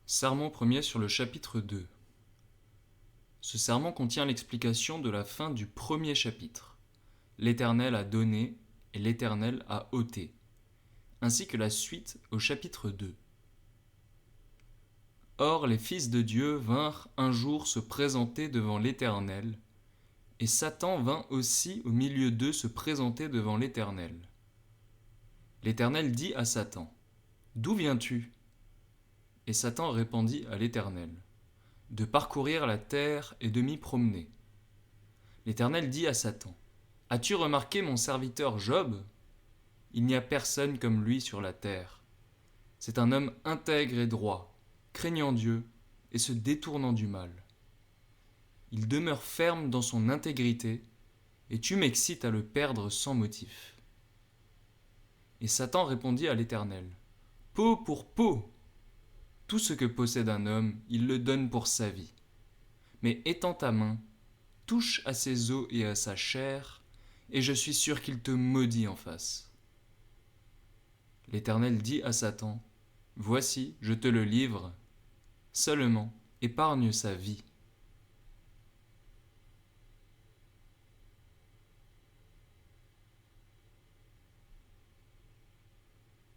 Sermon premier sur le chapitre 2. Ce sermon contient l'explication de la fin du premier chapitre. L'Éternel a donné et l'Éternel a ôté, ainsi que la suite au chapitre 2. Or les fils de Dieu vinrent un jour se présenter devant l'Éternel, et Satan vint aussi au milieu d'eux se présenter devant l'Éternel. L'Éternel dit à Satan : « D'où viens-tu ? » Et Satan répondit à l'Éternel : « De parcourir la terre et de m'y promener. » L'Éternel dit à Satan : « As-tu remarqué mon serviteur Job ? Il n'y a personne comme lui sur la terre. C'est un homme intègre et droit, craignant Dieu et se détournant du mal. Il demeure ferme dans son intégrité, et tu m'excites à le perdre sans motif. » Et Satan répondit à l'Éternel : « Peau pour peau ! Tout ce que possède un homme, il le donne pour sa vie. Mais étends ta main, touche à ses os et à sa chair, et je suis sûr qu'il te maudit en face. » L'Éternel dit à Satan : « Voici, je te le livre, seulement épargne sa vie. »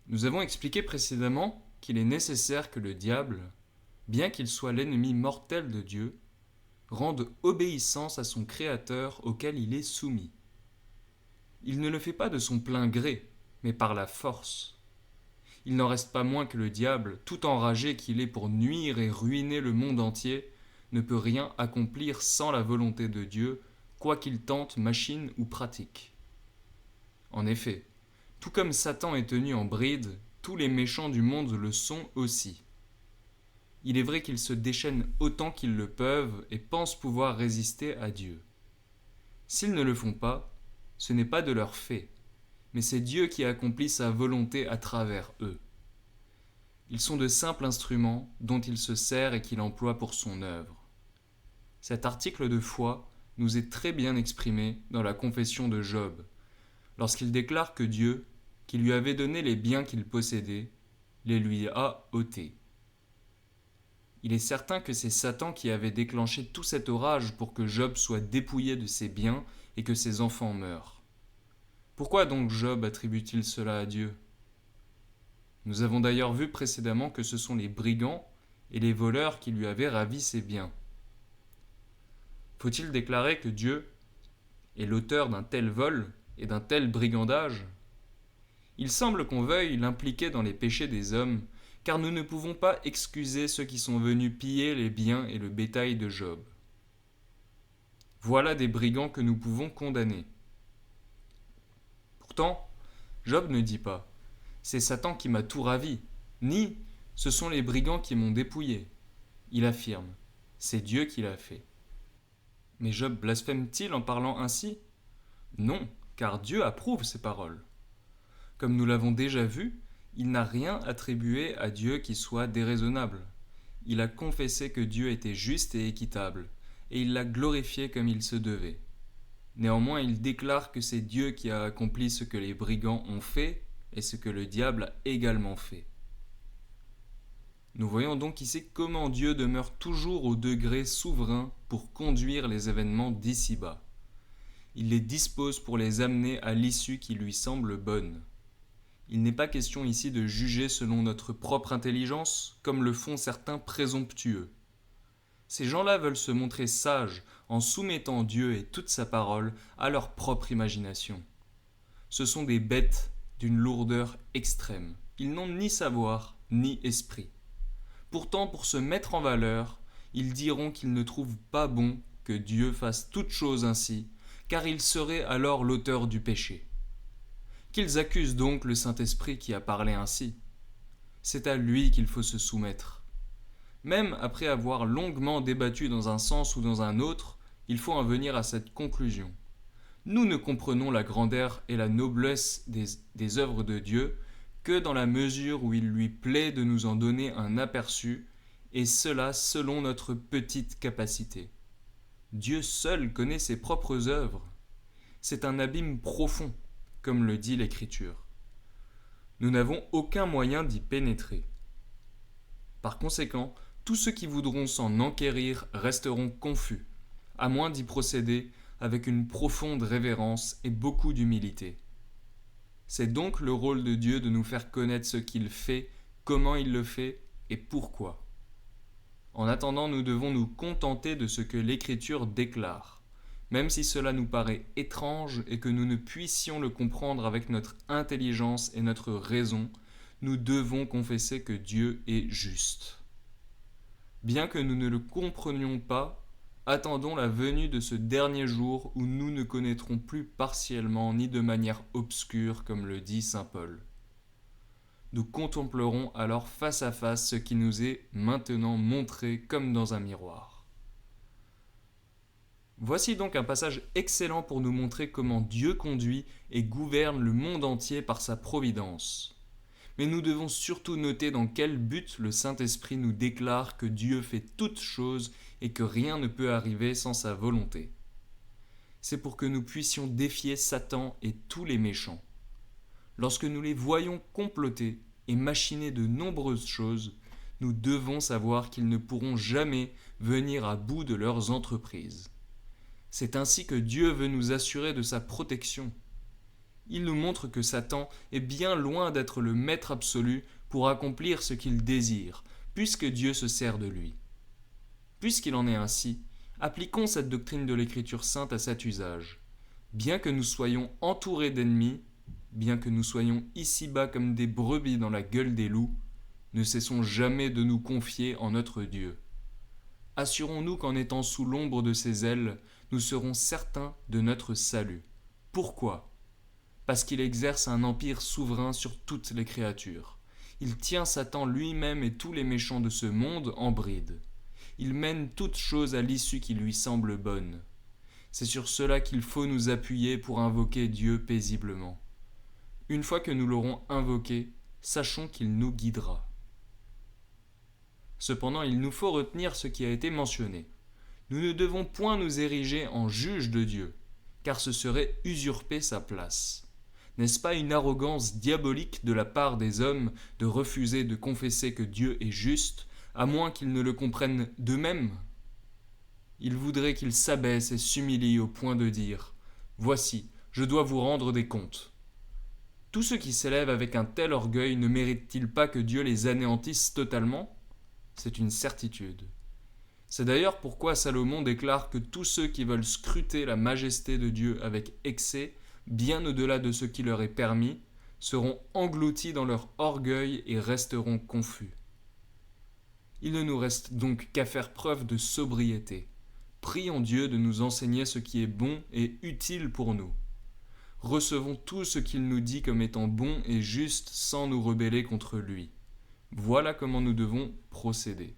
Nous avons expliqué précédemment qu'il est nécessaire que le diable, bien qu'il soit l'ennemi mortel de Dieu, rende obéissance à son Créateur auquel il est soumis. Il ne le fait pas de son plein gré, mais par la force. Il n'en reste pas moins que le diable, tout enragé qu'il est pour nuire et ruiner le monde entier, ne peut rien accomplir sans la volonté de Dieu, quoi qu'il tente, machine ou pratique. En effet, tout comme Satan est tenu en bride, tous les méchants du monde le sont aussi. Il est vrai qu'ils se déchaînent autant qu'ils le peuvent et pensent pouvoir résister à Dieu. S'ils ne le font pas, ce n'est pas de leur fait, mais c'est Dieu qui accomplit sa volonté à travers eux. Ils sont de simples instruments dont il se sert et qu'il emploie pour son œuvre. Cet article de foi nous est très bien exprimé dans la confession de Job, lorsqu'il déclare que Dieu, qui lui avait donné les biens qu'il possédait, les lui a ôtés. Il est certain que c'est Satan qui avait déclenché tout cet orage pour que Job soit dépouillé de ses biens et que ses enfants meurent. Pourquoi donc Job attribue-t-il cela à Dieu ? Nous avons d'ailleurs vu précédemment que ce sont les brigands et les voleurs qui lui avaient ravi ses biens. Faut-il déclarer que Dieu est l'auteur d'un tel vol et d'un tel brigandage ? Il semble qu'on veuille l'impliquer dans les péchés des hommes, car nous ne pouvons pas excuser ceux qui sont venus piller les biens et le bétail de Job. Voilà des brigands que nous pouvons condamner. Pourtant, Job ne dit pas « C'est Satan qui m'a tout ravi », ni « Ce sont les brigands qui m'ont dépouillé ». Il affirme « C'est Dieu qui l'a fait ». Mais Job blasphème-t-il en parlant ainsi ? Non, car Dieu approuve ces paroles. Comme nous l'avons déjà vu, il n'a rien attribué à Dieu qui soit déraisonnable. Il a confessé que Dieu était juste et équitable, et il l'a glorifié comme il se devait. Néanmoins, il déclare que c'est Dieu qui a accompli ce que les brigands ont fait et ce que le diable a également fait. Nous voyons donc ici comment Dieu demeure toujours au degré souverain pour conduire les événements d'ici-bas. Il les dispose pour les amener à l'issue qui lui semble bonne. Il n'est pas question ici de juger selon notre propre intelligence, comme le font certains présomptueux. Ces gens-là veulent se montrer sages en soumettant Dieu et toute sa parole à leur propre imagination. Ce sont des bêtes d'une lourdeur extrême. Ils n'ont ni savoir, ni esprit. Pourtant, pour se mettre en valeur, ils diront qu'ils ne trouvent pas bon que Dieu fasse toutes choses ainsi, car il serait alors l'auteur du péché. Qu'ils accusent donc le Saint-Esprit qui a parlé ainsi. C'est à lui qu'il faut se soumettre. Même après avoir longuement débattu dans un sens ou dans un autre, il faut en venir à cette conclusion. Nous ne comprenons la grandeur et la noblesse des œuvres de Dieu que dans la mesure où il lui plaît de nous en donner un aperçu, et cela selon notre petite capacité. Dieu seul connaît ses propres œuvres. C'est un abîme profond, comme le dit l'Écriture. Nous n'avons aucun moyen d'y pénétrer. Par conséquent, tous ceux qui voudront s'en enquérir resteront confus, à moins d'y procéder avec une profonde révérence et beaucoup d'humilité. C'est donc le rôle de Dieu de nous faire connaître ce qu'il fait, comment il le fait et pourquoi. En attendant, nous devons nous contenter de ce que l'Écriture déclare, même si cela nous paraît étrange et que nous ne puissions le comprendre avec notre intelligence et notre raison, nous devons confesser que Dieu est juste. Bien que nous ne le comprenions pas, attendons la venue de ce dernier jour où nous ne connaîtrons plus partiellement ni de manière obscure, comme le dit saint Paul. Nous contemplerons alors face à face ce qui nous est maintenant montré comme dans un miroir. Voici donc un passage excellent pour nous montrer comment Dieu conduit et gouverne le monde entier par sa providence. Mais nous devons surtout noter dans quel but le Saint-Esprit nous déclare que Dieu fait toutes choses et que rien ne peut arriver sans sa volonté. C'est pour que nous puissions défier Satan et tous les méchants. Lorsque nous les voyons comploter et machiner de nombreuses choses, nous devons savoir qu'ils ne pourront jamais venir à bout de leurs entreprises. C'est ainsi que Dieu veut nous assurer de sa protection. Il nous montre que Satan est bien loin d'être le maître absolu pour accomplir ce qu'il désire, puisque Dieu se sert de lui. Puisqu'il en est ainsi, appliquons cette doctrine de l'Écriture sainte à cet usage. Bien que nous soyons entourés d'ennemis, bien que nous soyons ici-bas comme des brebis dans la gueule des loups, ne cessons jamais de nous confier en notre Dieu. Assurons-nous qu'en étant sous l'ombre de ses ailes, nous serons certains de notre salut. Pourquoi ? Parce qu'il exerce un empire souverain sur toutes les créatures. Il tient Satan lui-même et tous les méchants de ce monde en bride. Il mène toutes choses à l'issue qui lui semble bonne. C'est sur cela qu'il faut nous appuyer pour invoquer Dieu paisiblement. Une fois que nous l'aurons invoqué, sachons qu'il nous guidera. Cependant, il nous faut retenir ce qui a été mentionné. Nous ne devons point nous ériger en juges de Dieu, car ce serait usurper sa place. N'est-ce pas une arrogance diabolique de la part des hommes de refuser de confesser que Dieu est juste, à moins qu'ils ne le comprennent d'eux-mêmes ? Ils voudraient qu'ils s'abaissent et s'humilient au point de dire « Voici, je dois vous rendre des comptes ». Tous ceux qui s'élèvent avec un tel orgueil ne méritent-ils pas que Dieu les anéantisse totalement ? C'est une certitude. C'est d'ailleurs pourquoi Salomon déclare que tous ceux qui veulent scruter la majesté de Dieu avec excès, bien au-delà de ce qui leur est permis, seront engloutis dans leur orgueil et resteront confus. Il ne nous reste donc qu'à faire preuve de sobriété. Prions Dieu de nous enseigner ce qui est bon et utile pour nous. Recevons tout ce qu'il nous dit comme étant bon et juste sans nous rebeller contre lui. Voilà comment nous devons procéder.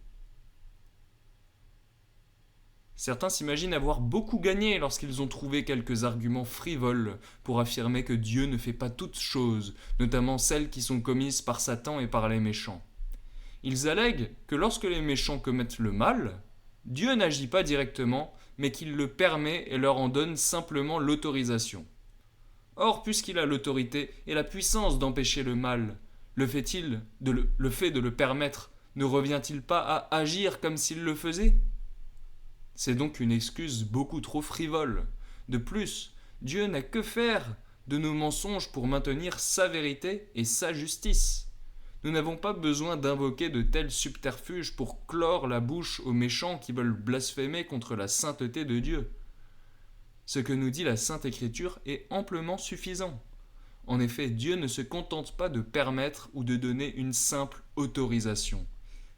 Certains s'imaginent avoir beaucoup gagné lorsqu'ils ont trouvé quelques arguments frivoles pour affirmer que Dieu ne fait pas toutes choses, notamment celles qui sont commises par Satan et par les méchants. Ils allèguent que lorsque les méchants commettent le mal, Dieu n'agit pas directement, mais qu'il le permet et leur en donne simplement l'autorisation. Or, puisqu'il a l'autorité et la puissance d'empêcher le mal, le fait de le permettre ne revient-il pas à agir comme s'il le faisait ? C'est donc une excuse beaucoup trop frivole. De plus, Dieu n'a que faire de nos mensonges pour maintenir sa vérité et sa justice. Nous n'avons pas besoin d'invoquer de tels subterfuges pour clore la bouche aux méchants qui veulent blasphémer contre la sainteté de Dieu. Ce que nous dit la Sainte Écriture est amplement suffisant. En effet, Dieu ne se contente pas de permettre ou de donner une simple autorisation.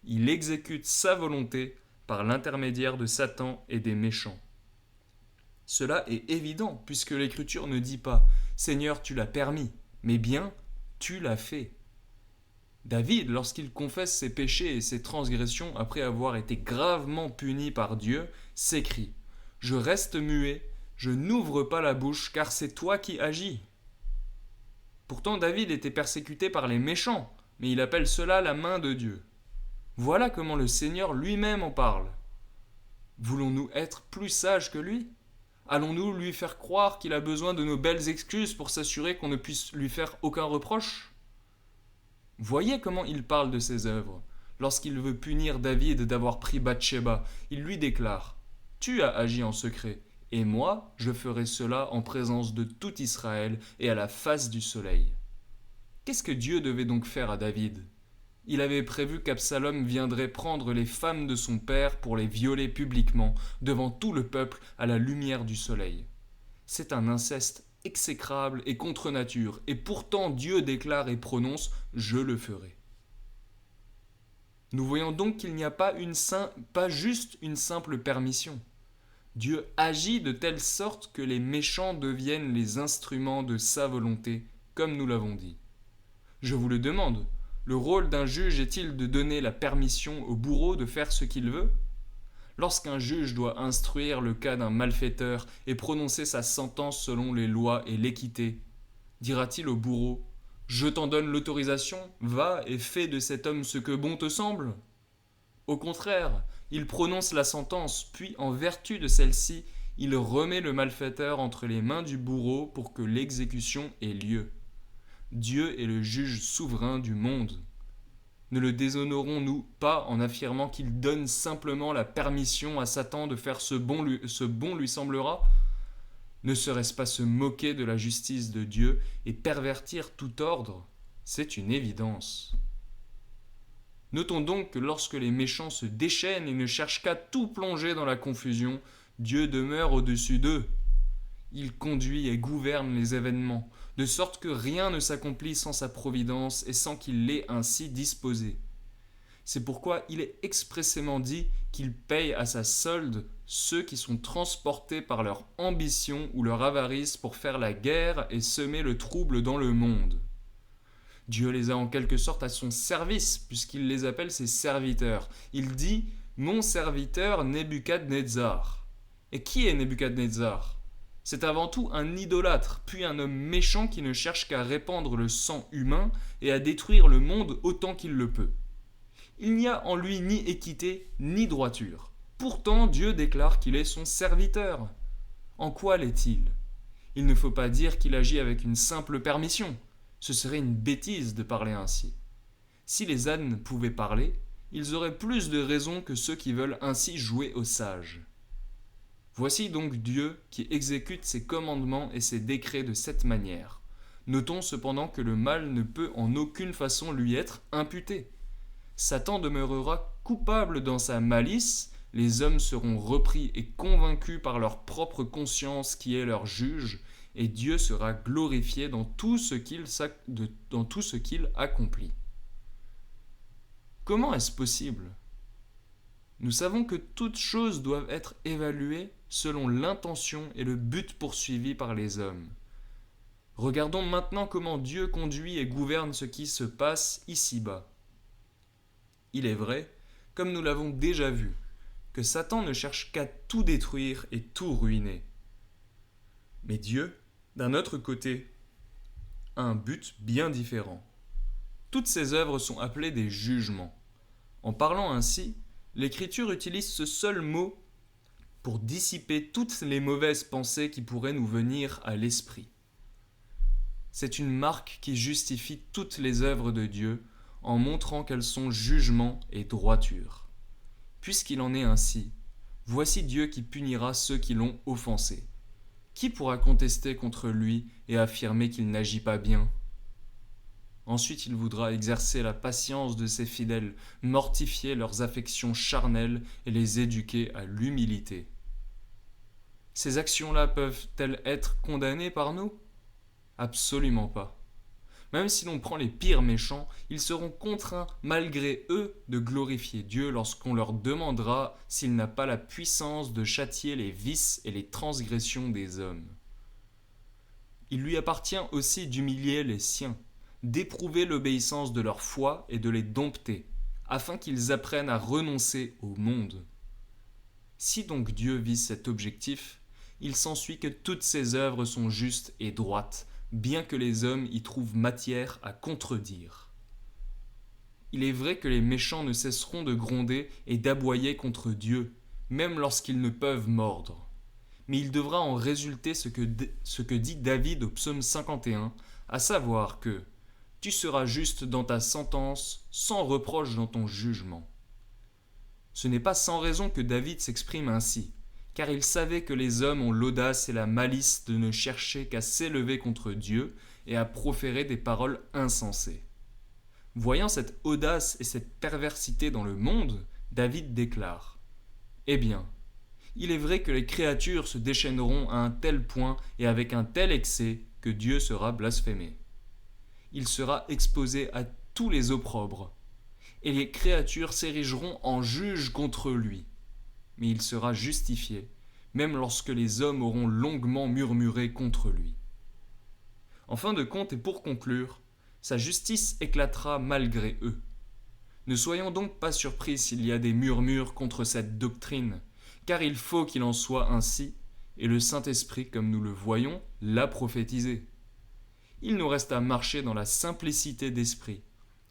Il exécute sa volonté par l'intermédiaire de Satan et des méchants. Cela est évident, puisque l'Écriture ne dit pas « Seigneur, tu l'as permis », mais bien « tu l'as fait ». David, lorsqu'il confesse ses péchés et ses transgressions après avoir été gravement puni par Dieu, s'écrie « Je reste muet, je n'ouvre pas la bouche, car c'est toi qui agis ». Pourtant David était persécuté par les méchants, mais il appelle cela la main de Dieu. Voilà comment le Seigneur lui-même en parle. Voulons-nous être plus sages que lui ? Allons-nous lui faire croire qu'il a besoin de nos belles excuses pour s'assurer qu'on ne puisse lui faire aucun reproche ? Voyez comment il parle de ses œuvres. lorsqu'il veut punir David d'avoir pris Bathsheba, il lui déclare « Tu as agi en secret, et moi, je ferai cela en présence de tout Israël et à la face du soleil. » Qu'est-ce que Dieu devait donc faire à David ? Il avait prévu qu'Absalom viendrait prendre les femmes de son père pour les violer publiquement, devant tout le peuple, à la lumière du soleil. C'est un inceste exécrable et contre nature, et pourtant Dieu déclare et prononce « Je le ferai ». Nous voyons donc qu'il n'y a pas juste une simple permission. Dieu agit de telle sorte que les méchants deviennent les instruments de sa volonté, comme nous l'avons dit. Je vous le demande, le rôle d'un juge est-il de donner la permission au bourreau de faire ce qu'il veut ? Lorsqu'un juge doit instruire le cas d'un malfaiteur et prononcer sa sentence selon les lois et l'équité, dira-t-il au bourreau « Je t'en donne l'autorisation, va et fais de cet homme ce que bon te semble ?» Au contraire, il prononce la sentence, puis en vertu de celle-ci, il remet le malfaiteur entre les mains du bourreau pour que l'exécution ait lieu. Dieu est le juge souverain du monde. Ne le déshonorons-nous pas en affirmant qu'il donne simplement la permission à Satan de faire ce bon lui semblera ? Ne serait-ce pas se moquer de la justice de Dieu et pervertir tout ordre ? C'est une évidence. Notons donc que lorsque les méchants se déchaînent et ne cherchent qu'à tout plonger dans la confusion, Dieu demeure au-dessus d'eux. Il conduit et gouverne les événements, de sorte que rien ne s'accomplit sans sa providence et sans qu'il l'ait ainsi disposé. C'est pourquoi il est expressément dit qu'il paye à sa solde ceux qui sont transportés par leur ambition ou leur avarice pour faire la guerre et semer le trouble dans le monde. Dieu les a en quelque sorte à son service, puisqu'il les appelle ses serviteurs. Il dit « Mon serviteur Nebuchadnezzar ». Et qui est Nebuchadnezzar ? C'est avant tout un idolâtre, puis un homme méchant qui ne cherche qu'à répandre le sang humain et à détruire le monde autant qu'il le peut. Il n'y a en lui ni équité ni droiture. Pourtant, Dieu déclare qu'il est son serviteur. En quoi l'est-il ? Il ne faut pas dire qu'il agit avec une simple permission. Ce serait une bêtise de parler ainsi. Si les ânes pouvaient parler, ils auraient plus de raison que ceux qui veulent ainsi jouer aux sages. Voici donc Dieu qui exécute ses commandements et ses décrets de cette manière. Notons cependant que le mal ne peut en aucune façon lui être imputé. Satan demeurera coupable dans sa malice, les hommes seront repris et convaincus par leur propre conscience qui est leur juge, et Dieu sera glorifié dans tout ce qu'il accomplit. Comment est-ce possible ? Nous savons que toutes choses doivent être évaluées selon l'intention et le but poursuivi par les hommes. Regardons maintenant comment Dieu conduit et gouverne ce qui se passe ici-bas. Il est vrai, comme nous l'avons déjà vu, que Satan ne cherche qu'à tout détruire et tout ruiner. Mais Dieu, d'un autre côté, a un but bien différent. Toutes ses œuvres sont appelées des jugements. En parlant ainsi, l'Écriture utilise ce seul mot pour dissiper toutes les mauvaises pensées qui pourraient nous venir à l'esprit. C'est une marque qui justifie toutes les œuvres de Dieu en montrant qu'elles sont jugement et droiture. Puisqu'il en est ainsi, voici Dieu qui punira ceux qui l'ont offensé. Qui pourra contester contre lui et affirmer qu'il n'agit pas bien ? Ensuite, il voudra exercer la patience de ses fidèles, mortifier leurs affections charnelles et les éduquer à l'humilité. Ces actions-là peuvent-elles être condamnées par nous ? Absolument pas. Même si l'on prend les pires méchants, ils seront contraints, malgré eux, de glorifier Dieu lorsqu'on leur demandera s'il n'a pas la puissance de châtier les vices et les transgressions des hommes. Il lui appartient aussi d'humilier les siens, d'éprouver l'obéissance de leur foi et de les dompter, afin qu'ils apprennent à renoncer au monde. Si donc Dieu vise cet objectif, il s'ensuit que toutes ses œuvres sont justes et droites, bien que les hommes y trouvent matière à contredire. Il est vrai que les méchants ne cesseront de gronder et d'aboyer contre Dieu, même lorsqu'ils ne peuvent mordre. Mais il devra en résulter ce que dit David au psaume 51, à savoir que Tu seras juste dans ta sentence, sans reproche dans ton jugement. » Ce n'est pas sans raison que David s'exprime ainsi, car il savait que les hommes ont l'audace et la malice de ne chercher qu'à s'élever contre Dieu et à proférer des paroles insensées. Voyant cette audace et cette perversité dans le monde, David déclare : « Eh bien, il est vrai que les créatures se déchaîneront à un tel point et avec un tel excès que Dieu sera blasphémé. Il sera exposé à tous les opprobres, et les créatures s'érigeront en juges contre lui. Mais il sera justifié, même lorsque les hommes auront longuement murmuré contre lui. » En fin de compte et pour conclure, sa justice éclatera malgré eux. Ne soyons donc pas surpris s'il y a des murmures contre cette doctrine, car il faut qu'il en soit ainsi, et le Saint-Esprit, comme nous le voyons, l'a prophétisé. Il nous reste à marcher dans la simplicité d'esprit,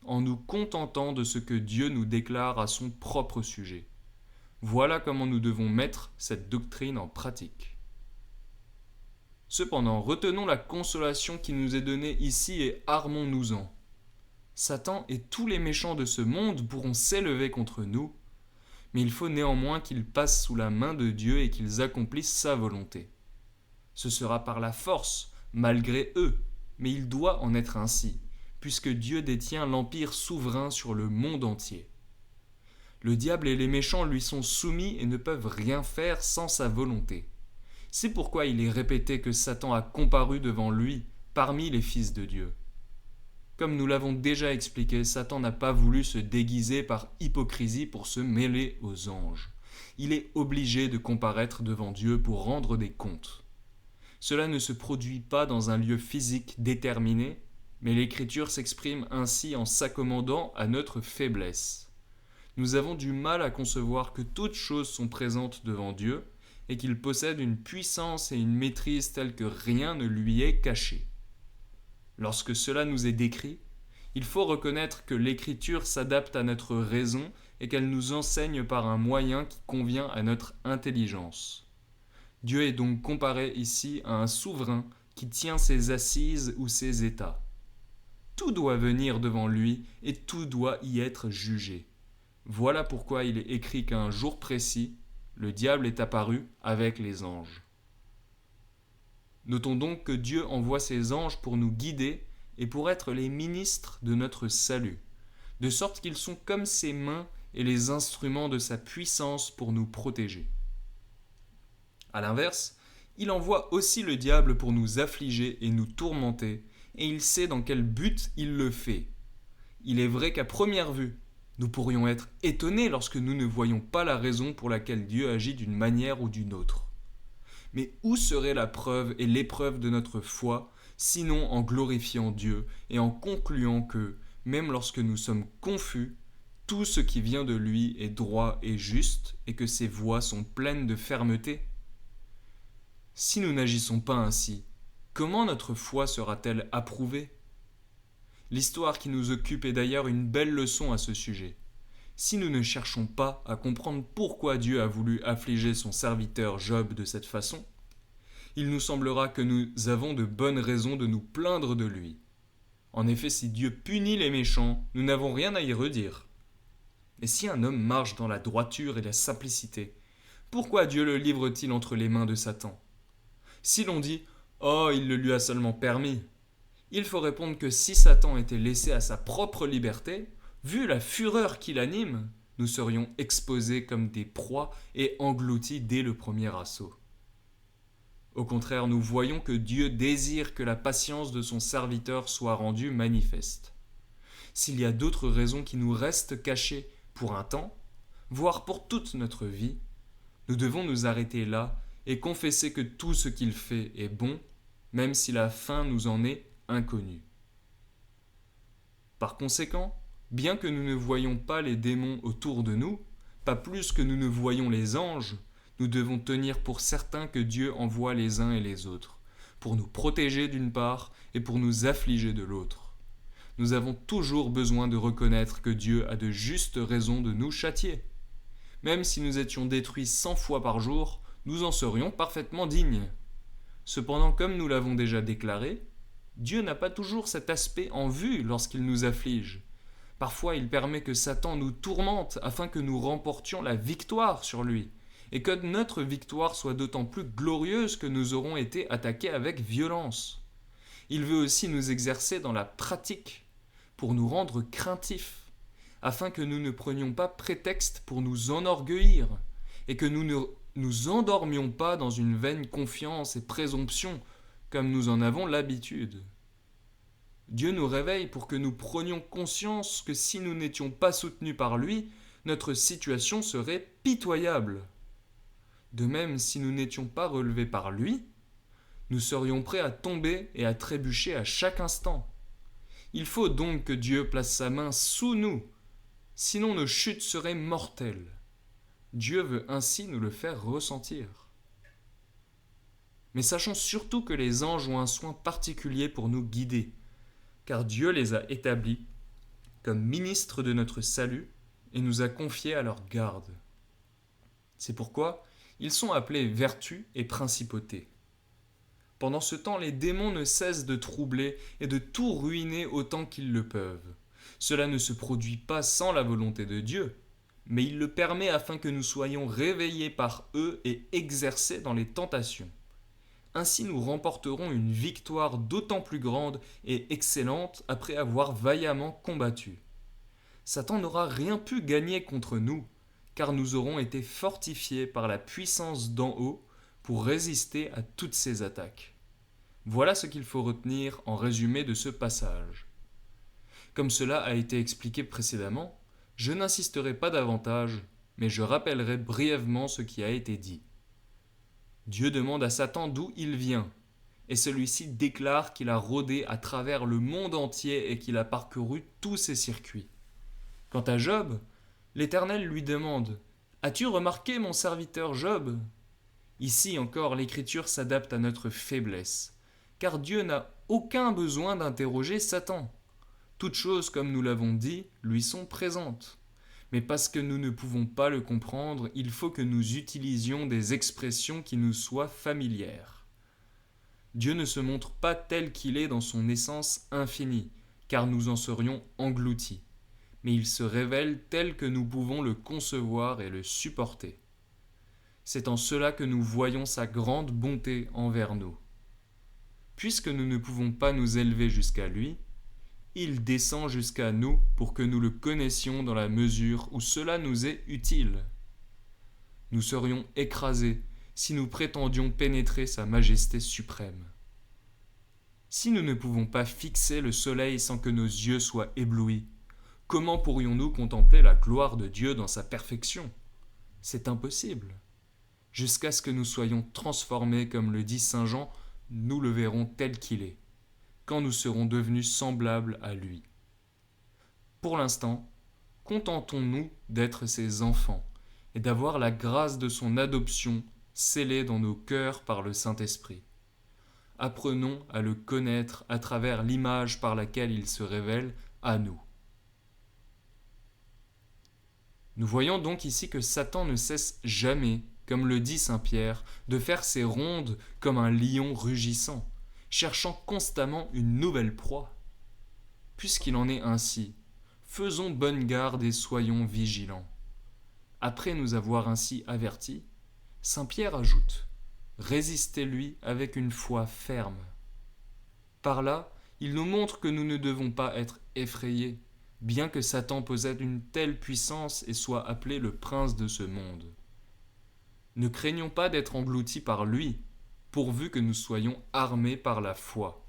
en nous contentant de ce que Dieu nous déclare à son propre sujet. Voilà comment nous devons mettre cette doctrine en pratique. Cependant, retenons la consolation qui nous est donnée ici et armons-nous-en. Satan et tous les méchants de ce monde pourront s'élever contre nous, mais il faut néanmoins qu'ils passent sous la main de Dieu et qu'ils accomplissent sa volonté. Ce sera par la force, malgré eux, mais il doit en être ainsi, puisque Dieu détient l'empire souverain sur le monde entier. Le diable et les méchants lui sont soumis et ne peuvent rien faire sans sa volonté. C'est pourquoi il est répété que Satan a comparu devant lui parmi les fils de Dieu. Comme nous l'avons déjà expliqué, Satan n'a pas voulu se déguiser par hypocrisie pour se mêler aux anges. Il est obligé de comparaître devant Dieu pour rendre des comptes. Cela ne se produit pas dans un lieu physique déterminé, mais l'Écriture s'exprime ainsi en s'accommodant à notre faiblesse. Nous avons du mal à concevoir que toutes choses sont présentes devant Dieu et qu'il possède une puissance et une maîtrise telles que rien ne lui est caché. Lorsque cela nous est décrit, il faut reconnaître que l'Écriture s'adapte à notre raison et qu'elle nous enseigne par un moyen qui convient à notre intelligence. Dieu est donc comparé ici à un souverain qui tient ses assises ou ses états. Tout doit venir devant lui et tout doit y être jugé. Voilà pourquoi il est écrit qu'à un jour précis, le diable est apparu avec les anges. Notons donc que Dieu envoie ses anges pour nous guider et pour être les ministres de notre salut, de sorte qu'ils sont comme ses mains et les instruments de sa puissance pour nous protéger. À l'inverse, il envoie aussi le diable pour nous affliger et nous tourmenter, et il sait dans quel but il le fait. Il est vrai qu'à première vue, nous pourrions être étonnés lorsque nous ne voyons pas la raison pour laquelle Dieu agit d'une manière ou d'une autre. Mais où serait la preuve et l'épreuve de notre foi, sinon en glorifiant Dieu et en concluant que, même lorsque nous sommes confus, tout ce qui vient de lui est droit et juste et que ses voies sont pleines de fermeté ? Si nous n'agissons pas ainsi, comment notre foi sera-t-elle approuvée ? L'histoire qui nous occupe est d'ailleurs une belle leçon à ce sujet. Si nous ne cherchons pas à comprendre pourquoi Dieu a voulu affliger son serviteur Job de cette façon, il nous semblera que nous avons de bonnes raisons de nous plaindre de lui. En effet, si Dieu punit les méchants, nous n'avons rien à y redire. Mais si un homme marche dans la droiture et la simplicité, pourquoi Dieu le livre-t-il entre les mains de Satan ? Si l'on dit « Oh, il le lui a seulement permis », il faut répondre que si Satan était laissé à sa propre liberté, vu la fureur qui l'anime, nous serions exposés comme des proies et engloutis dès le premier assaut. Au contraire, nous voyons que Dieu désire que la patience de son serviteur soit rendue manifeste. S'il y a d'autres raisons qui nous restent cachées pour un temps, voire pour toute notre vie, nous devons nous arrêter là et confesser que tout ce qu'il fait est bon, même si la fin nous en est inconnue. Par conséquent, bien que nous ne voyions pas les démons autour de nous, pas plus que nous ne voyons les anges, nous devons tenir pour certain que Dieu envoie les uns et les autres, pour nous protéger d'une part et pour nous affliger de l'autre. Nous avons toujours besoin de reconnaître que Dieu a de justes raisons de nous châtier. Même si nous étions détruits 100 fois par jour, nous en serions parfaitement dignes. Cependant, comme nous l'avons déjà déclaré, Dieu n'a pas toujours cet aspect en vue lorsqu'il nous afflige. Parfois, il permet que Satan nous tourmente afin que nous remportions la victoire sur lui, et que notre victoire soit d'autant plus glorieuse que nous aurons été attaqués avec violence. Il veut aussi nous exercer dans la pratique, pour nous rendre craintifs, afin que nous ne prenions pas prétexte pour nous enorgueillir, et que nous ne nous endormions pas dans une vaine confiance et présomption, comme nous en avons l'habitude. Dieu nous réveille pour que nous prenions conscience que si nous n'étions pas soutenus par lui, notre situation serait pitoyable. De même, si nous n'étions pas relevés par lui, nous serions prêts à tomber et à trébucher à chaque instant. Il faut donc que Dieu place sa main sous nous, sinon nos chutes seraient mortelles. Dieu veut ainsi nous le faire ressentir. Mais sachons surtout que les anges ont un soin particulier pour nous guider, car Dieu les a établis comme ministres de notre salut et nous a confiés à leur garde. C'est pourquoi ils sont appelés vertus et principautés. Pendant ce temps, les démons ne cessent de troubler et de tout ruiner autant qu'ils le peuvent. Cela ne se produit pas sans la volonté de Dieu, mais il le permet afin que nous soyons réveillés par eux et exercés dans les tentations. Ainsi nous remporterons une victoire d'autant plus grande et excellente après avoir vaillamment combattu. Satan n'aura rien pu gagner contre nous, car nous aurons été fortifiés par la puissance d'en haut pour résister à toutes ses attaques. Voilà ce qu'il faut retenir en résumé de ce passage. Comme cela a été expliqué précédemment, je n'insisterai pas davantage, mais je rappellerai brièvement ce qui a été dit. Dieu demande à Satan d'où il vient, et celui-ci déclare qu'il a rôdé à travers le monde entier et qu'il a parcouru tous ses circuits. Quant à Job, l'Éternel lui demande « As-tu remarqué mon serviteur Job ?» Ici encore, l'Écriture s'adapte à notre faiblesse, car Dieu n'a aucun besoin d'interroger Satan. Toutes choses, comme nous l'avons dit, lui sont présentes. Mais parce que nous ne pouvons pas le comprendre, il faut que nous utilisions des expressions qui nous soient familières. Dieu ne se montre pas tel qu'il est dans son essence infinie, car nous en serions engloutis, mais il se révèle tel que nous pouvons le concevoir et le supporter. C'est en cela que nous voyons sa grande bonté envers nous. Puisque nous ne pouvons pas nous élever jusqu'à lui, il descend jusqu'à nous pour que nous le connaissions dans la mesure où cela nous est utile. Nous serions écrasés si nous prétendions pénétrer sa majesté suprême. Si nous ne pouvons pas fixer le soleil sans que nos yeux soient éblouis, comment pourrions-nous contempler la gloire de Dieu dans sa perfection ? C'est impossible. Jusqu'à ce que nous soyons transformés, comme le dit saint Jean, nous le verrons tel qu'il est, quand nous serons devenus semblables à lui. Pour l'instant, contentons-nous d'être ses enfants et d'avoir la grâce de son adoption scellée dans nos cœurs par le Saint-Esprit. Apprenons à le connaître à travers l'image par laquelle il se révèle à nous. Nous voyons donc ici que Satan ne cesse jamais, comme le dit saint Pierre, de faire ses rondes comme un lion rugissant, cherchant constamment une nouvelle proie. Puisqu'il en est ainsi, faisons bonne garde et soyons vigilants. Après nous avoir ainsi avertis, saint Pierre ajoute « Résistez-lui avec une foi ferme ». Par là, il nous montre que nous ne devons pas être effrayés, bien que Satan possède une telle puissance et soit appelé le prince de ce monde. Ne craignons pas d'être engloutis par lui, pourvu que nous soyons armés par la foi.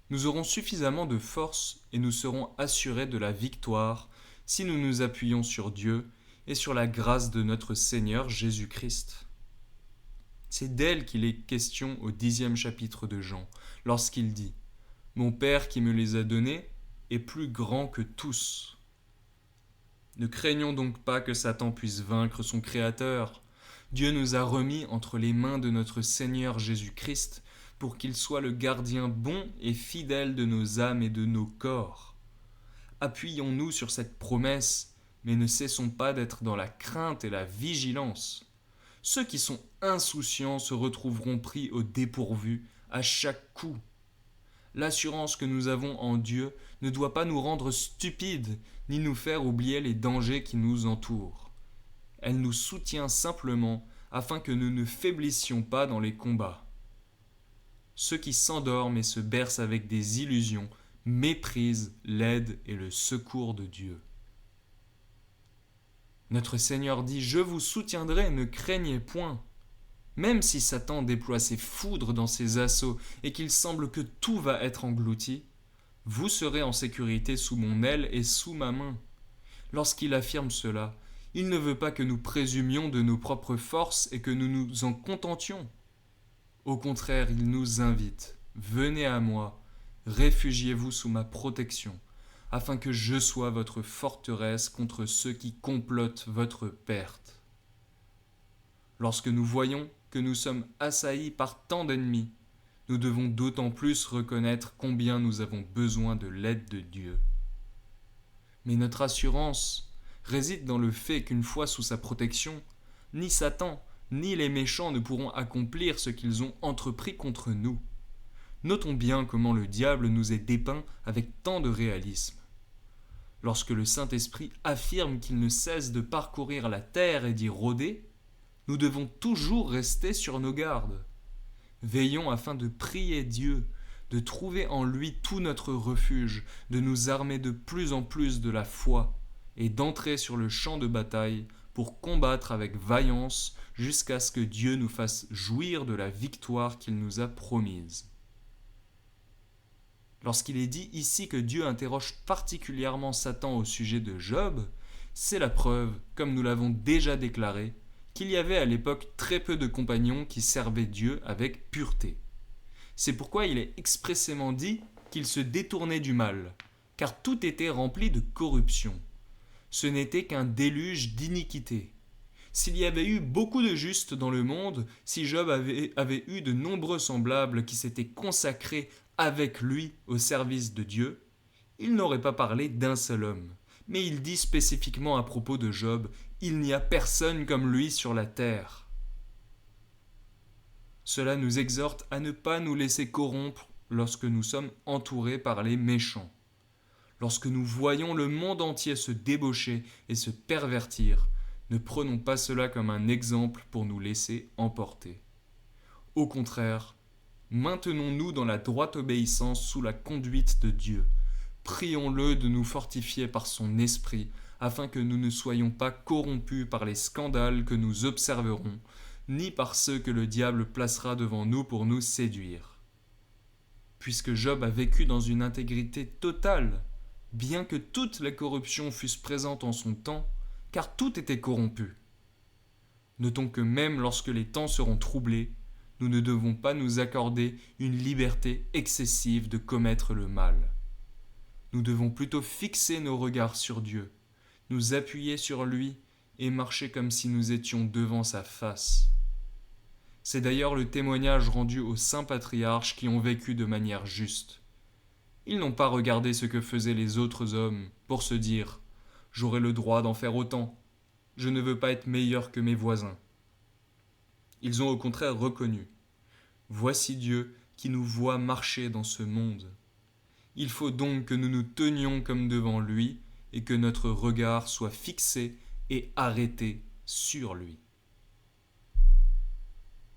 Nous aurons suffisamment de force et nous serons assurés de la victoire si nous nous appuyons sur Dieu et sur la grâce de notre Seigneur Jésus-Christ. C'est d'elle qu'il est question au 10e chapitre de Jean, lorsqu'il dit « Mon Père qui me les a donnés est plus grand que tous. » Ne craignons donc pas que Satan puisse vaincre son Créateur. Dieu nous a remis entre les mains de notre Seigneur Jésus-Christ pour qu'il soit le gardien bon et fidèle de nos âmes et de nos corps. Appuyons-nous sur cette promesse, mais ne cessons pas d'être dans la crainte et la vigilance. Ceux qui sont insouciants se retrouveront pris au dépourvu à chaque coup. L'assurance que nous avons en Dieu ne doit pas nous rendre stupides, ni nous faire oublier les dangers qui nous entourent. Elle nous soutient simplement afin que nous ne faiblissions pas dans les combats. Ceux qui s'endorment et se bercent avec des illusions méprisent l'aide et le secours de Dieu. Notre Seigneur dit « Je vous soutiendrai, ne craignez point ». Même si Satan déploie ses foudres dans ses assauts et qu'il semble que tout va être englouti, vous serez en sécurité sous mon aile et sous ma main. Lorsqu'il affirme cela, il ne veut pas que nous présumions de nos propres forces et que nous nous en contentions. Au contraire, il nous invite « Venez à moi, réfugiez-vous sous ma protection, afin que je sois votre forteresse contre ceux qui complotent votre perte. » Lorsque nous voyons que nous sommes assaillis par tant d'ennemis, nous devons d'autant plus reconnaître combien nous avons besoin de l'aide de Dieu. Mais notre assurance réside dans le fait qu'une fois sous sa protection, ni Satan, ni les méchants ne pourront accomplir ce qu'ils ont entrepris contre nous. Notons bien comment le diable nous est dépeint avec tant de réalisme. Lorsque le Saint-Esprit affirme qu'il ne cesse de parcourir la terre et d'y rôder, nous devons toujours rester sur nos gardes. Veillons afin de prier Dieu, de trouver en lui tout notre refuge, de nous armer de plus en plus de la foi et d'entrer sur le champ de bataille pour combattre avec vaillance jusqu'à ce que Dieu nous fasse jouir de la victoire qu'il nous a promise. Lorsqu'il est dit ici que Dieu interroge particulièrement Satan au sujet de Job, c'est la preuve, comme nous l'avons déjà déclaré, qu'il y avait à l'époque très peu de compagnons qui servaient Dieu avec pureté. C'est pourquoi il est expressément dit qu'ils se détournaient du mal, car tout était rempli de corruption. Ce n'était qu'un déluge d'iniquité. S'il y avait eu beaucoup de justes dans le monde, si Job avait eu de nombreux semblables qui s'étaient consacrés avec lui au service de Dieu, il n'aurait pas parlé d'un seul homme. Mais il dit spécifiquement à propos de Job, « Il n'y a personne comme lui sur la terre ». Cela nous exhorte à ne pas nous laisser corrompre lorsque nous sommes entourés par les méchants. Lorsque nous voyons le monde entier se débaucher et se pervertir, ne prenons pas cela comme un exemple pour nous laisser emporter. Au contraire, maintenons-nous dans la droite obéissance sous la conduite de Dieu. Prions-le de nous fortifier par son esprit, afin que nous ne soyons pas corrompus par les scandales que nous observerons, ni par ceux que le diable placera devant nous pour nous séduire. Puisque Job a vécu dans une intégrité totale, bien que toutes les corruptions fussent présentes en son temps, car tout était corrompu. Notons que même lorsque les temps seront troublés, nous ne devons pas nous accorder une liberté excessive de commettre le mal. Nous devons plutôt fixer nos regards sur Dieu, nous appuyer sur lui et marcher comme si nous étions devant sa face. C'est d'ailleurs le témoignage rendu aux saints patriarches qui ont vécu de manière juste. Ils n'ont pas regardé ce que faisaient les autres hommes pour se dire « J'aurai le droit d'en faire autant, je ne veux pas être meilleur que mes voisins ». Ils ont au contraire reconnu « Voici Dieu qui nous voit marcher dans ce monde ». Il faut donc que nous nous tenions comme devant lui et que notre regard soit fixé et arrêté sur lui.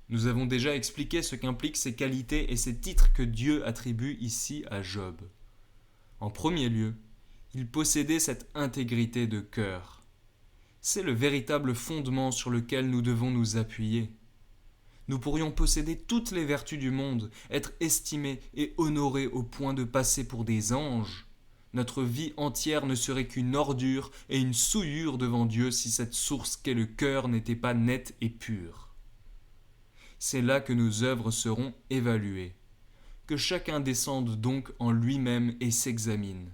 Nous avons déjà expliqué ce qu'impliquent ces qualités et ces titres que Dieu attribue ici à Job. En premier lieu, il possédait cette intégrité de cœur. C'est le véritable fondement sur lequel nous devons nous appuyer. Nous pourrions posséder toutes les vertus du monde, être estimés et honorés au point de passer pour des anges. Notre vie entière ne serait qu'une ordure et une souillure devant Dieu si cette source qu'est le cœur n'était pas nette et pure. C'est là que nos œuvres seront évaluées. Que chacun descende donc en lui-même et s'examine.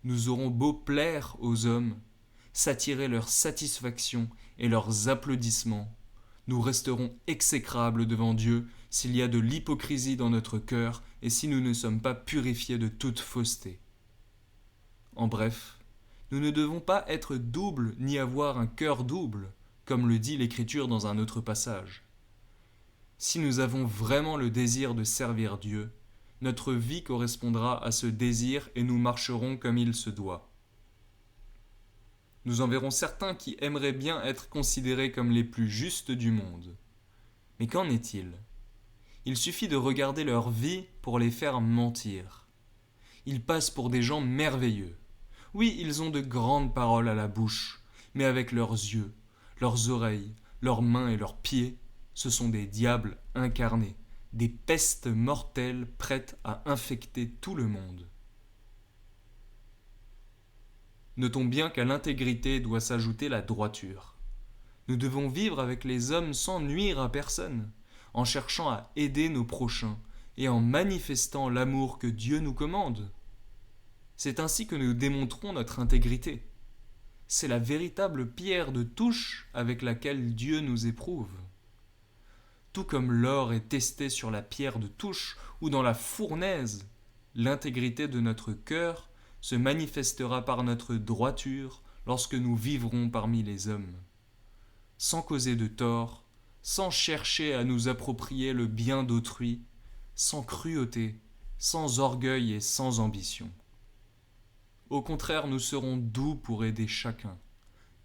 Nous aurons beau plaire aux hommes, s'attirer leur satisfaction et leurs applaudissements, nous resterons exécrables devant Dieu s'il y a de l'hypocrisie dans notre cœur et si nous ne sommes pas purifiés de toute fausseté. En bref, nous ne devons pas être doubles ni avoir un cœur double, comme le dit l'Écriture dans un autre passage. Si nous avons vraiment le désir de servir Dieu, notre vie correspondra à ce désir et nous marcherons comme il se doit. Nous en verrons certains qui aimeraient bien être considérés comme les plus justes du monde. Mais qu'en est-il ? Il suffit de regarder leur vie pour les faire mentir. Ils passent pour des gens merveilleux. Oui, ils ont de grandes paroles à la bouche, mais avec leurs yeux, leurs oreilles, leurs mains et leurs pieds, ce sont des diables incarnés, des pestes mortelles prêtes à infecter tout le monde. Notons bien qu'à l'intégrité doit s'ajouter la droiture. Nous devons vivre avec les hommes sans nuire à personne, en cherchant à aider nos prochains et en manifestant l'amour que Dieu nous commande. C'est ainsi que nous démontrons notre intégrité. C'est la véritable pierre de touche avec laquelle Dieu nous éprouve. Tout comme l'or est testé sur la pierre de touche ou dans la fournaise, l'intégrité de notre cœur se manifestera par notre droiture lorsque nous vivrons parmi les hommes. Sans causer de tort, sans chercher à nous approprier le bien d'autrui, sans cruauté, sans orgueil et sans ambition. Au contraire, nous serons doux pour aider chacun,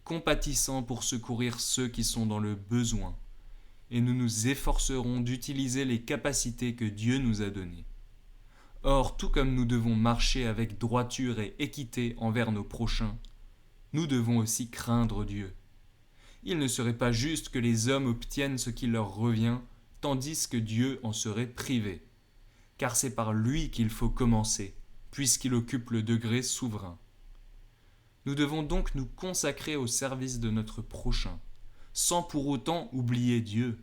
compatissants pour secourir ceux qui sont dans le besoin, et nous nous efforcerons d'utiliser les capacités que Dieu nous a données. Or, tout comme nous devons marcher avec droiture et équité envers nos prochains, nous devons aussi craindre Dieu. Il ne serait pas juste que les hommes obtiennent ce qui leur revient, tandis que Dieu en serait privé. Car c'est par lui qu'il faut commencer, puisqu'il occupe le degré souverain. Nous devons donc nous consacrer au service de notre prochain, sans pour autant oublier Dieu.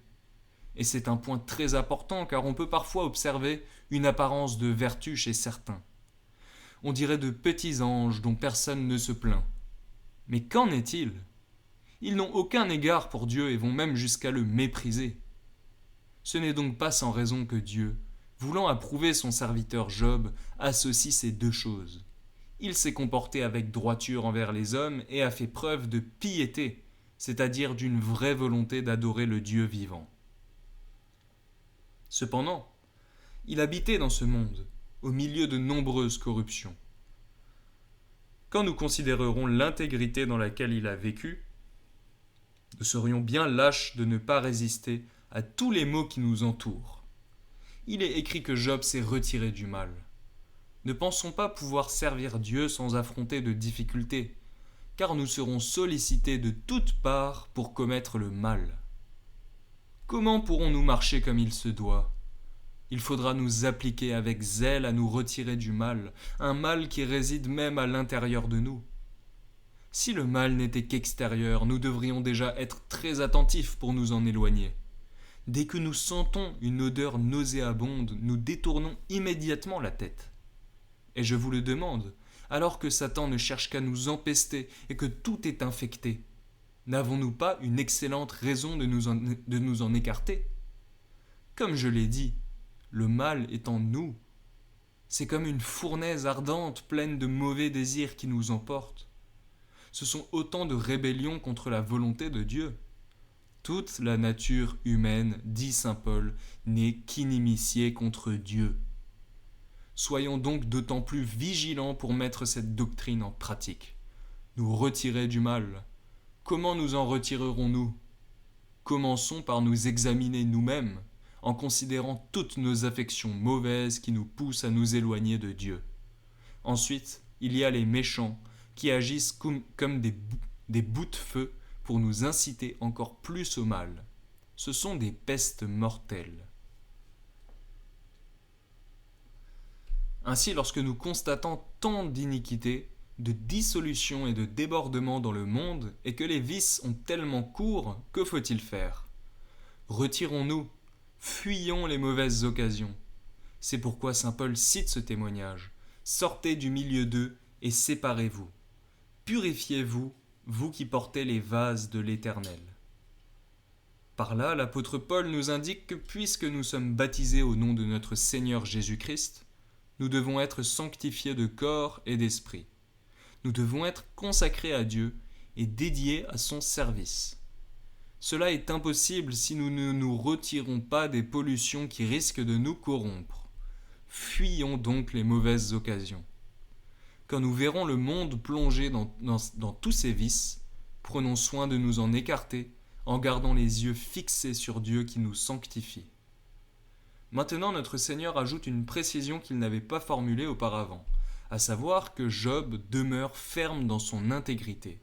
Et c'est un point très important, car on peut parfois observer une apparence de vertu chez certains. On dirait de petits anges dont personne ne se plaint. Mais qu'en est-il ? Ils n'ont aucun égard pour Dieu et vont même jusqu'à le mépriser. Ce n'est donc pas sans raison que Dieu, voulant approuver son serviteur Job, associe ces deux choses. Il s'est comporté avec droiture envers les hommes et a fait preuve de piété, c'est-à-dire d'une vraie volonté d'adorer le Dieu vivant. Cependant, il habitait dans ce monde, au milieu de nombreuses corruptions. Quand nous considérerons l'intégrité dans laquelle il a vécu, nous serions bien lâches de ne pas résister à tous les maux qui nous entourent. Il est écrit que Job s'est retiré du mal. Ne pensons pas pouvoir servir Dieu sans affronter de difficultés, car nous serons sollicités de toutes parts pour commettre le mal. Comment pourrons-nous marcher comme il se doit ? Il faudra nous appliquer avec zèle à nous retirer du mal, un mal qui réside même à l'intérieur de nous. Si le mal n'était qu'extérieur, nous devrions déjà être très attentifs pour nous en éloigner. Dès que nous sentons une odeur nauséabonde, nous détournons immédiatement la tête. Et je vous le demande, alors que Satan ne cherche qu'à nous empester et que tout est infecté, n'avons-nous pas une excellente raison de nous en écarter ? Comme je l'ai dit, le mal est en nous. C'est comme une fournaise ardente pleine de mauvais désirs qui nous emporte. Ce sont autant de rébellions contre la volonté de Dieu. Toute la nature humaine, dit saint Paul, n'est qu'inimitié contre Dieu. Soyons donc d'autant plus vigilants pour mettre cette doctrine en pratique. Nous retirer du mal. Comment nous en retirerons-nous ? Commençons par nous examiner nous-mêmes, en considérant toutes nos affections mauvaises qui nous poussent à nous éloigner de Dieu. Ensuite, il y a les méchants qui agissent comme des bouts de feu pour nous inciter encore plus au mal. Ce sont des pestes mortelles. Ainsi, lorsque nous constatons tant d'iniquités, de dissolution et de débordement dans le monde, et que les vices ont tellement cours, que faut-il faire ? Retirons-nous, fuyons les mauvaises occasions. C'est pourquoi saint Paul cite ce témoignage. Sortez du milieu d'eux et séparez-vous. Purifiez-vous, vous qui portez les vases de l'Éternel. Par là, l'apôtre Paul nous indique que puisque nous sommes baptisés au nom de notre Seigneur Jésus-Christ, nous devons être sanctifiés de corps et d'esprit. Nous devons être consacrés à Dieu et dédiés à son service. Cela est impossible si nous ne nous retirons pas des pollutions qui risquent de nous corrompre. Fuyons donc les mauvaises occasions. Quand nous verrons le monde plongé dans tous ses vices, prenons soin de nous en écarter en gardant les yeux fixés sur Dieu qui nous sanctifie. Maintenant, notre Seigneur ajoute une précision qu'il n'avait pas formulée auparavant, à savoir que Job demeure ferme dans son intégrité.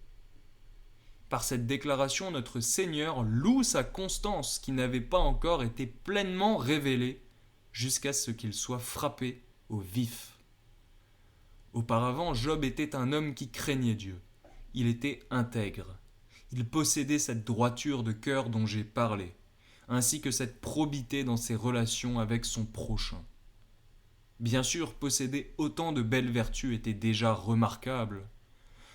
Par cette déclaration, notre Seigneur loue sa constance qui n'avait pas encore été pleinement révélée jusqu'à ce qu'il soit frappé au vif. Auparavant, Job était un homme qui craignait Dieu. Il était intègre. Il possédait cette droiture de cœur dont j'ai parlé, ainsi que cette probité dans ses relations avec son prochain. Bien sûr, posséder autant de belles vertus était déjà remarquable.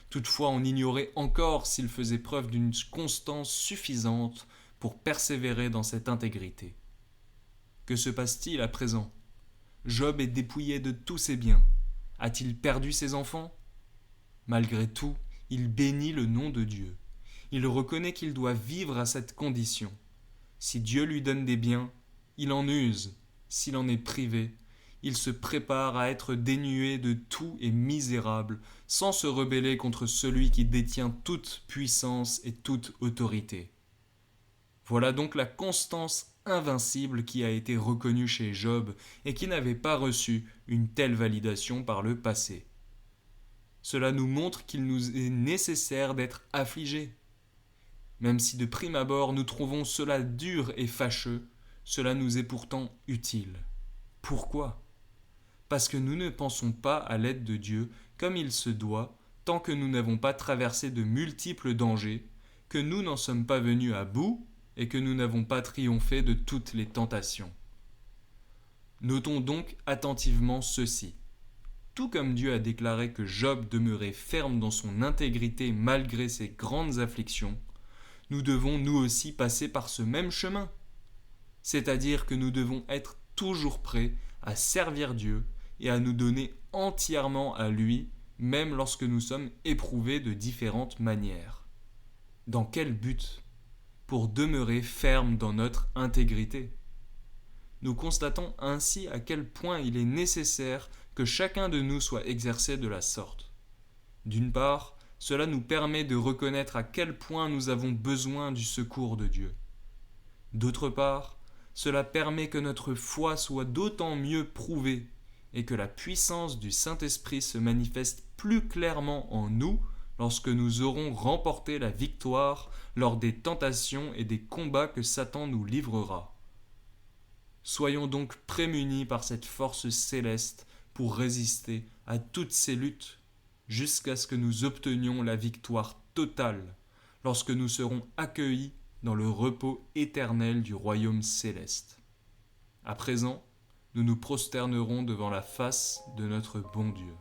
Toutefois, on ignorait encore s'il faisait preuve d'une constance suffisante pour persévérer dans cette intégrité. Que se passe-t-il à présent ? Job est dépouillé de tous ses biens. A-t-il perdu ses enfants ? Malgré tout, il bénit le nom de Dieu. Il reconnaît qu'il doit vivre à cette condition. Si Dieu lui donne des biens, il en use. S'il en est privé, il se prépare à être dénué de tout et misérable, sans se rebeller contre celui qui détient toute puissance et toute autorité. Voilà donc la constance invincible qui a été reconnue chez Job et qui n'avait pas reçu une telle validation par le passé. Cela nous montre qu'il nous est nécessaire d'être affligés. Même si de prime abord nous trouvons cela dur et fâcheux, cela nous est pourtant utile. Pourquoi ? Parce que nous ne pensons pas à l'aide de Dieu comme il se doit, tant que nous n'avons pas traversé de multiples dangers, que nous n'en sommes pas venus à bout et que nous n'avons pas triomphé de toutes les tentations. Notons donc attentivement ceci. Tout comme Dieu a déclaré que Job demeurait ferme dans son intégrité malgré ses grandes afflictions, nous devons nous aussi passer par ce même chemin. C'est-à-dire que nous devons être toujours prêts à servir Dieu et à nous donner entièrement à lui, même lorsque nous sommes éprouvés de différentes manières. Dans quel but ? Pour demeurer ferme dans notre intégrité. Nous constatons ainsi à quel point il est nécessaire que chacun de nous soit exercé de la sorte. D'une part, cela nous permet de reconnaître à quel point nous avons besoin du secours de Dieu. D'autre part, cela permet que notre foi soit d'autant mieux prouvée et que la puissance du Saint-Esprit se manifeste plus clairement en nous lorsque nous aurons remporté la victoire lors des tentations et des combats que Satan nous livrera. Soyons donc prémunis par cette force céleste pour résister à toutes ces luttes jusqu'à ce que nous obtenions la victoire totale lorsque nous serons accueillis dans le repos éternel du royaume céleste. À présent, nous nous prosternerons devant la face de notre bon Dieu.